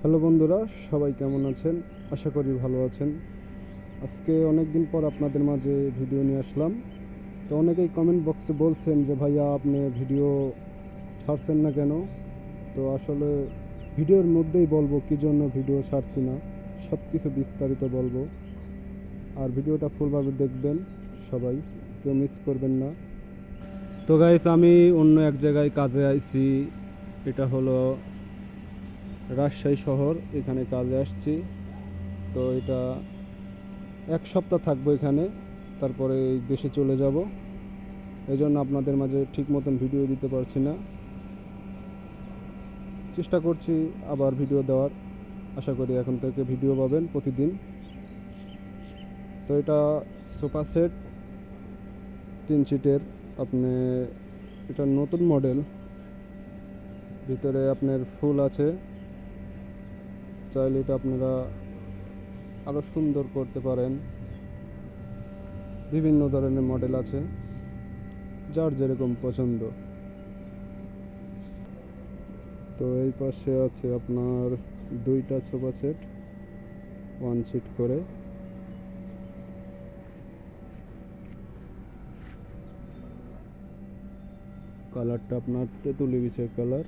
Hello বন্ধুরা, সবাই কেমন আছেন? আশা করি ভালো আছেন। আজকে অনেক দিন পর আপনাদের মাঝে ভিডিও নিয়ে আসলাম। তো অনেকেই কমেন্ট বক্সে বলছেন যে ভাইয়া আপনি ভিডিও ছাড়ছেন না কেন? তো আসলে ভিডিওর মধ্যেই বলবো কী জন্য ভিডিও ছাড়ছি না, সব কিছু বিস্তারিত বলবো। আর ভিডিওটা ফুলভাবে দেখবেন সবাই, কেউ মিস করবেন না। তো গাইস, আমি অন্য এক জায়গায় কাজে আইছি। এটা হলো রাজশাহী শহর, এখানে কাজে আসছি। তো এটা এক সপ্তাহ থাকবো এখানে, তারপরে এই দেশে চলে যাব। এই জন্য আপনাদের মাঝে ঠিক মতন ভিডিও দিতে পারছি না। চেষ্টা করছি আবার ভিডিও দেওয়ার। আশা করি এখন থেকে ভিডিও পাবেন প্রতিদিন। তো এটা সোফা সেট 3 সিটের। আপনি এটা নতুন মডেল, ভিতরে আপনার ফুল আছে। চাইলে এটা আপনারা আরও সুন্দর করতে পারেন। বিভিন্ন ধরনের মডেল আছে, যার যেরকম পছন্দ। তো এই পাশে আছে আপনার 2টা সোফা সেট, 1 সিট করে। কালারটা আপনার তেঁতুলি বিচের কালার।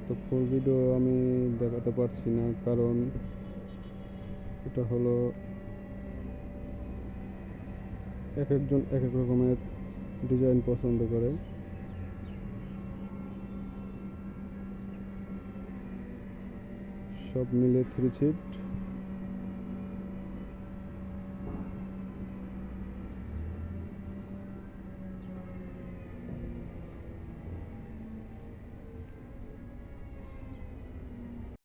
তো ফুল ভিডিও আমি দেখাতে পারছি না, কারণ এটা হলো এক একজন এক এক রকমের ডিজাইন পছন্দ করে। সব মিলে 3 সিট।